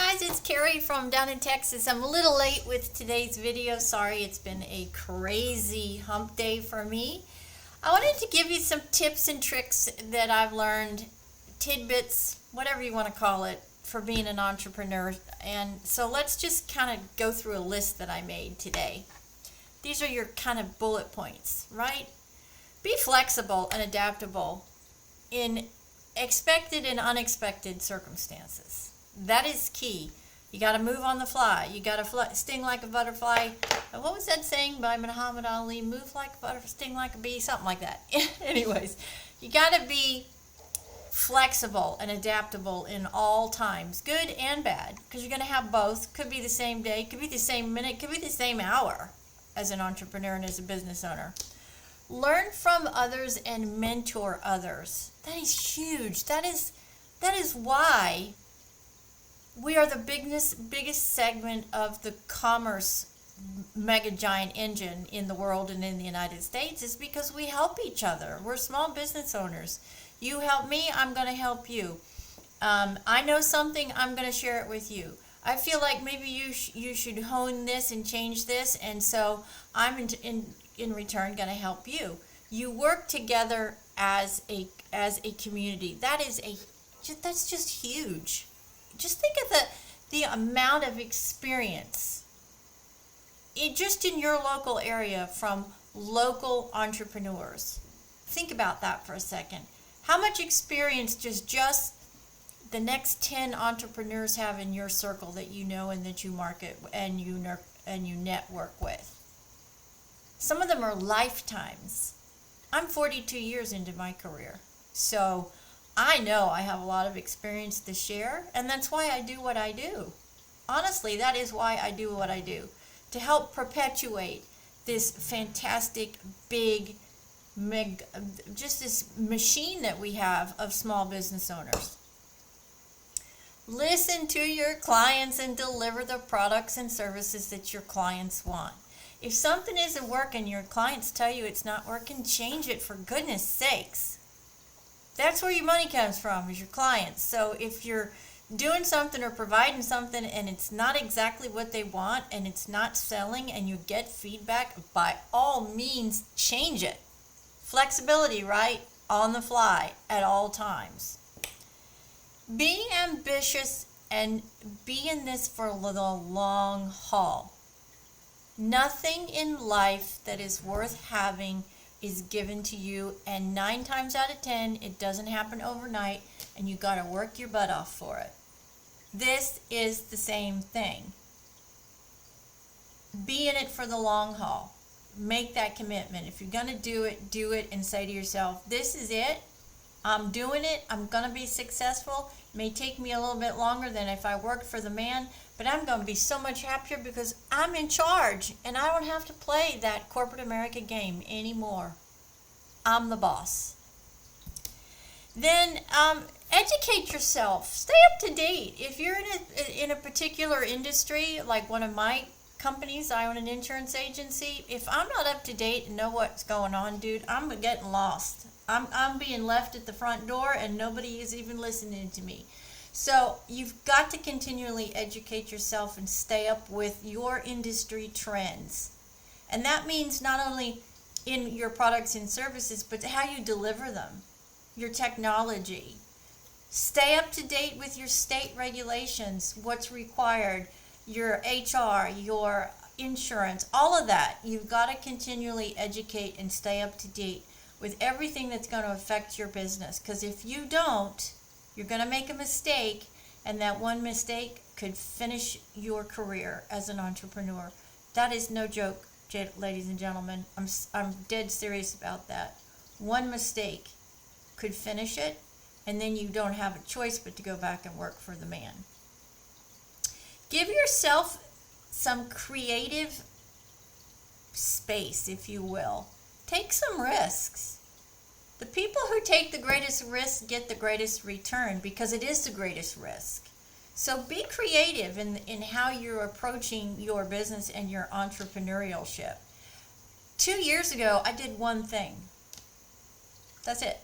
guys, it's Carrie from down in Texas. I'm a little late with today's video. Sorry, it's been a crazy hump day for me. I wanted to give you some tips and tricks that I've learned, tidbits, whatever you want to call it, for being an entrepreneur. And so let's just kind of go through a list that I made today. These are your kind of bullet points, right? Be flexible and adaptable in expected and unexpected circumstances. That is key. You got to move on the fly. You got to sting like a butterfly. What was that saying by Muhammad Ali? Move like a butterfly, sting like a bee, something like that. Anyways, you got to be flexible and adaptable in all times, good and bad, because you're going to have both. Could be the same day, could be the same minute, could be the same hour as an entrepreneur and as a business owner. Learn from others and mentor others. That is huge. That is why we are the biggest segment of the commerce mega giant engine in the world and in the United States, is because we help each other. We're small business owners. You help me, I'm going to help you. I know something, I'm going to share it with you. I feel like maybe you should hone this and change this, and so I'm in return going to help you. You work together as a community. That's just huge. Just think of the amount of experience just in your local area from local entrepreneurs. Think about that for a second. How much experience does just the next 10 entrepreneurs have in your circle that you know and that you market and you network with? Some of them are lifetimes. I'm 42 years into my career, so I know I have a lot of experience to share, and that's why I do what I do. Honestly, that is why I do what I do, to help perpetuate this fantastic, big, just this machine that we have of small business owners. Listen to your clients and deliver the products and services that your clients want. If something isn't working, your clients tell you it's not working, change it, for goodness sakes. That's where your money comes from, is your clients. So if you're doing something or providing something and it's not exactly what they want and it's not selling and you get feedback, by all means, change it. Flexibility, right? On the fly at all times. Being ambitious and be in this for the long haul. Nothing in life that is worth having is given to you, and 9 times out of 10 it doesn't happen overnight, and you got to work your butt off for it. This is the same thing. Be in it for the long haul. Make that commitment. If you're going to do it and say to yourself, this is it. I'm doing it. I'm going to be successful. It may take me a little bit longer than if I worked for the man, but I'm going to be so much happier because I'm in charge and I don't have to play that corporate America game anymore. I'm the boss. Then educate yourself. Stay up to date. If you're in a particular industry, like one of my companies, I own an insurance agency. If I'm not up to date and know what's going on, dude, I'm getting lost. I'm being left at the front door and nobody is even listening to me. So you've got to continually educate yourself and stay up with your industry trends. And that means not only in your products and services, but how you deliver them, your technology. Stay up to date with your state regulations, what's required, your HR, your insurance, all of that. You've got to continually educate and stay up to date with everything that's going to affect your business. Because if you don't, you're going to make a mistake, and that one mistake could finish your career as an entrepreneur. That is no joke, ladies and gentlemen. I'm dead serious about that. One mistake could finish it, and then you don't have a choice but to go back and work for the man. Give yourself some creative space, if you will. Take some risks. The people who take the greatest risk get the greatest return, because it is the greatest risk. So be creative in how you're approaching your business and your entrepreneurship. 2 years ago, I did one thing. That's it.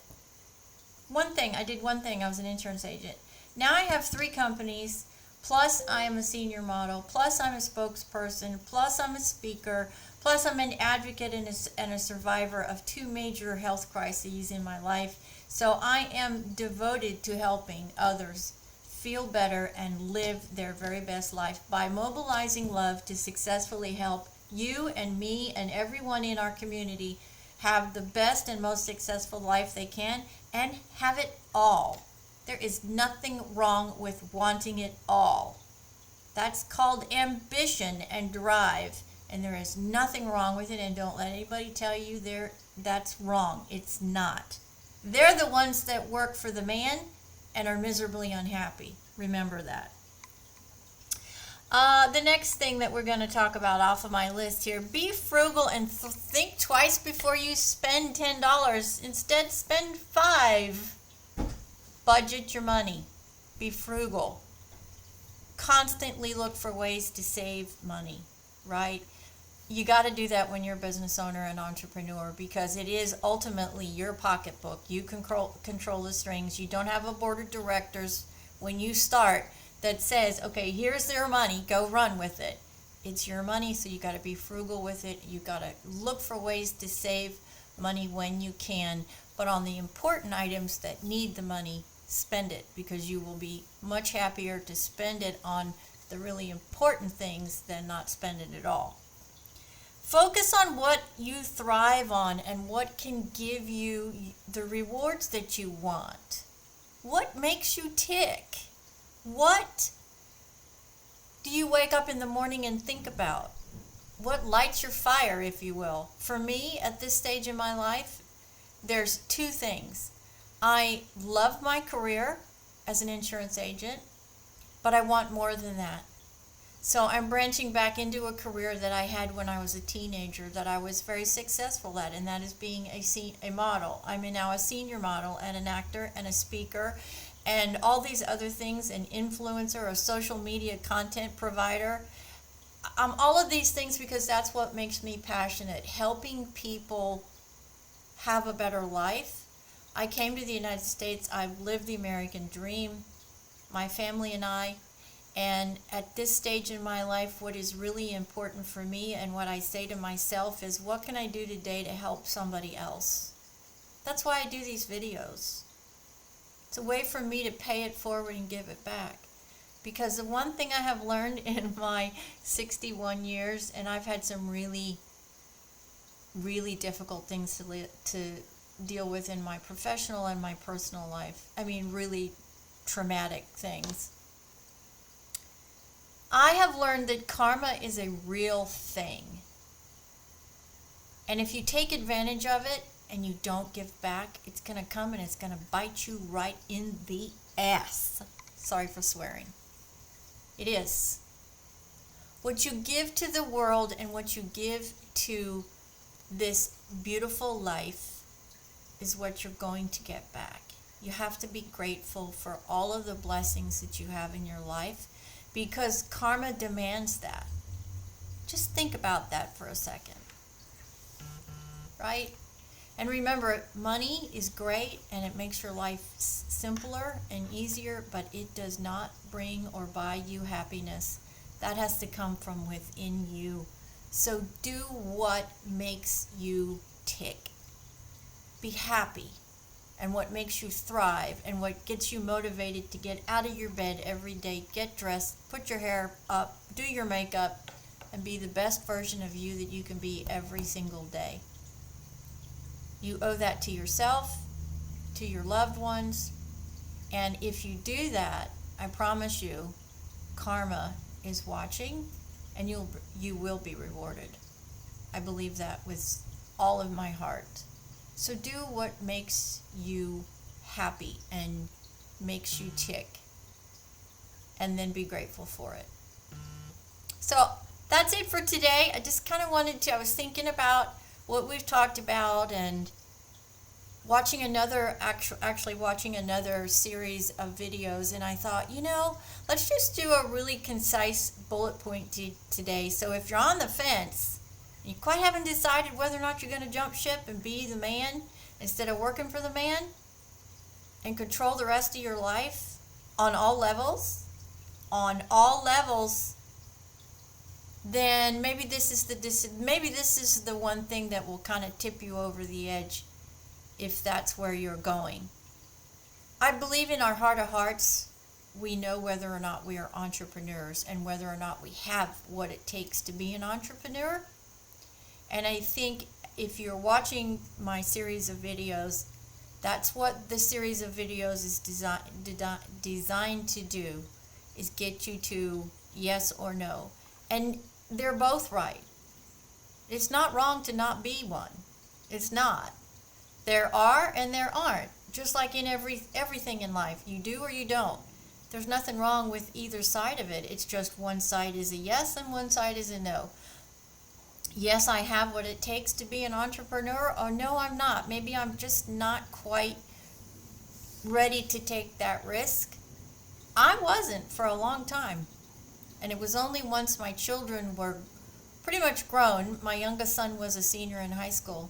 One thing. I did one thing. I was an insurance agent. Now I have 3 companies, plus I am a senior model, plus I'm a spokesperson, plus I'm a speaker, plus I'm an advocate and a survivor of 2 major health crises in my life. So I am devoted to helping others feel better and live their very best life by mobilizing love to successfully help you and me and everyone in our community have the best and most successful life they can and have it all. There is nothing wrong with wanting it all. That's called ambition and drive, and there is nothing wrong with it, and don't let anybody tell you that's wrong. It's not. They're the ones that work for the man and are miserably unhappy. Remember that. The next thing that we're going to talk about off of my list here, be frugal and think twice before you spend $10. Instead, spend $5. Budget your money. Be frugal. Constantly look for ways to save money, right? You got to do that when you're a business owner and entrepreneur, because it is ultimately your pocketbook. You control the strings. You don't have a board of directors when you start that says, okay, here's their money, go run with it. It's your money, so you got to be frugal with it. You got to look for ways to save money when you can, but on the important items that need the money, spend it, because you will be much happier to spend it on the really important things than not spend it at all. Focus on what you thrive on and what can give you the rewards that you want. What makes you tick? What do you wake up in the morning and think about? What lights your fire, if you will? For me, at this stage in my life, there's 2 things. I love my career as an insurance agent, but I want more than that. So I'm branching back into a career that I had when I was a teenager that I was very successful at, and that is being a model. I'm now a senior model and an actor and a speaker and all these other things, an influencer, a social media content provider. All of these things because that's what makes me passionate, helping people have a better life. I came to the United States. I've lived the American dream, my family and I. And at this stage in my life, what is really important for me and what I say to myself is, what can I do today to help somebody else? That's why I do these videos. It's a way for me to pay it forward and give it back. Because the one thing I have learned in my 61 years, and I've had some really, really difficult things to deal with in my professional and my personal life. I mean, really traumatic things. I have learned that karma is a real thing. And if you take advantage of it and you don't give back, it's going to come and it's going to bite you right in the ass. Sorry for swearing. It is. What you give to the world and what you give to this beautiful life is what you're going to get back. You have to be grateful for all of the blessings that you have in your life, because karma demands that. Just think about that for a second. Right? And remember, money is great and it makes your life simpler and easier, but it does not bring or buy you happiness. That has to come from within you. So do what makes you tick. Be happy. And what makes you thrive and what gets you motivated to get out of your bed every day, get dressed, put your hair up, do your makeup, and be the best version of you that you can be every single day. You owe that to yourself, to your loved ones, and if you do that, I promise you, karma is watching and you will be rewarded. I believe that with all of my heart. So do what makes you happy and makes you tick, and then be grateful for it. So that's it for today. I just kind of I was thinking about what we've talked about and watching another series of videos, and I thought, let's just do a really concise bullet point today. So if you're on the fence, you quite haven't decided whether or not you're going to jump ship and be the man instead of working for the man and control the rest of your life on all levels, on all levels, then maybe this is the one thing that will kind of tip you over the edge if that's where you're going. I believe in our heart of hearts, we know whether or not we are entrepreneurs and whether or not we have what it takes to be an entrepreneur. And I think if you're watching my series of videos, that's what the series of videos is designed to do, is get you to yes or no. And they're both right. It's not wrong to not be one. It's not. There are and there aren't. Just like in everything in life, you do or you don't. There's nothing wrong with either side of it. It's just one side is a yes and one side is a no. Yes, I have what it takes to be an entrepreneur, or no, I'm not. Maybe I'm just not quite ready to take that risk. I wasn't for a long time. And it was only once my children were pretty much grown, my youngest son was a senior in high school,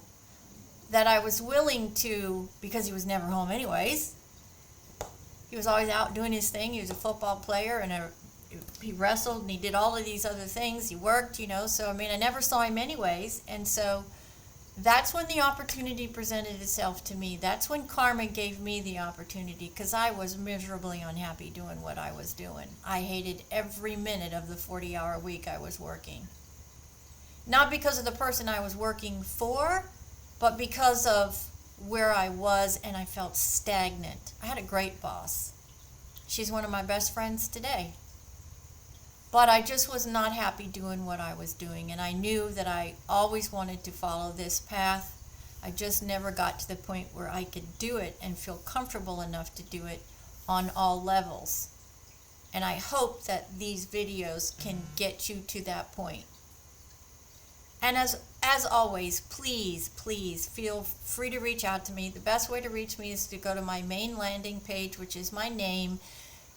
that I was willing to, because he was never home anyways. He was always out doing his thing. He was a football player, and he wrestled, and he did all of these other things. He worked, so I never saw him anyways. And so that's when the opportunity presented itself to me. That's when karma gave me the opportunity, because I was miserably unhappy doing what I was doing. I hated every minute of the 40-hour week I was working. Not because of the person I was working for, but because of where I was, and I felt stagnant. I had a great boss. She's one of my best friends today. But I just was not happy doing what I was doing, and I knew that I always wanted to follow this path. I just never got to the point where I could do it and feel comfortable enough to do it on all levels. And I hope that these videos can get you to that point. And as always, please feel free to reach out to me. The best way to reach me is to go to my main landing page, which is my name,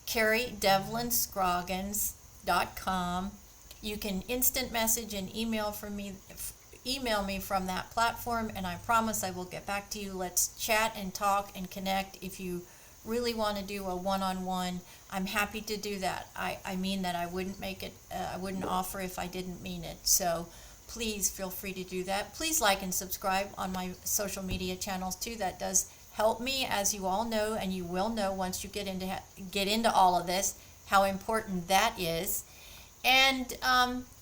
CarrieDevlinscroggins.com. You can instant message and email me from that platform, and I promise I will get back to you. Let's chat and talk and connect. If you really want to do a one-on-one, I'm happy to do that. I mean that. I wouldn't offer if I didn't mean it. So please feel free to do that. Please like and subscribe on my social media channels too. That does help me, as you all know, and you will know once you get into all of this, how important that is. And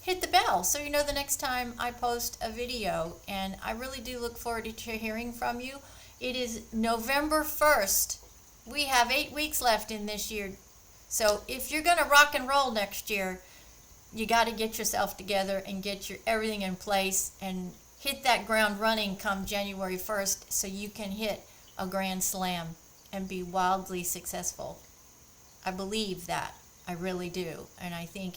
hit the bell so you know the next time I post a video. And I really do look forward to hearing from you. It is November 1st. We have 8 weeks left in this year. So if you're going to rock and roll next year, you got to get yourself together and get everything in place and hit that ground running come January 1st so you can hit a grand slam and be wildly successful. I believe that. I really do. And I think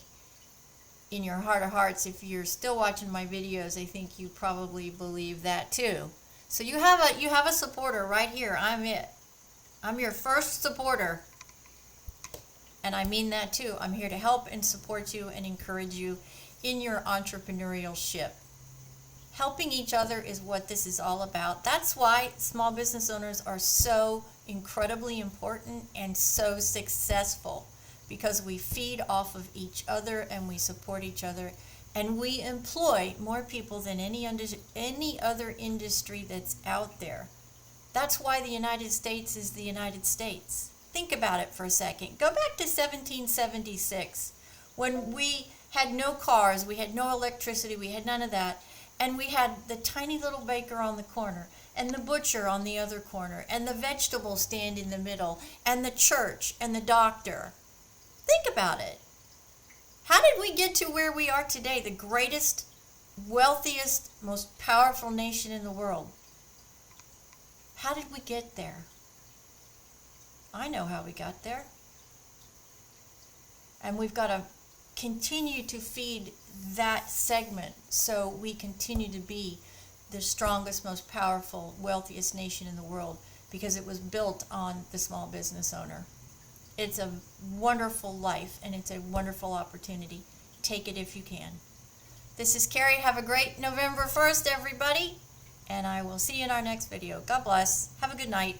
in your heart of hearts, if you're still watching my videos, I think you probably believe that too. So you have a supporter right here. I'm it. I'm your first supporter. And I mean that too. I'm here to help and support you and encourage you in your entrepreneurial ship. Helping each other is what this is all about. That's why small business owners are so incredibly important and so successful, because we feed off of each other and we support each other, and we employ more people than any other industry that's out there. That's why the United States is the United States. Think about it for a second. Go back to 1776, when we had no cars, we had no electricity, we had none of that, and we had the tiny little baker on the corner, and the butcher on the other corner, and the vegetable stand in the middle, and the church, and the doctor. Think about it. How did we get to where we are today, the greatest, wealthiest, most powerful nation in the world? How did we get there? I know how we got there. And we've got to continue to feed that segment so we continue to be the strongest, most powerful, wealthiest nation in the world, because it was built on the small business owner. It's a wonderful life, and it's a wonderful opportunity. Take it if you can. This is Carrie. Have a great November 1st, everybody, and I will see you in our next video. God bless. Have a good night.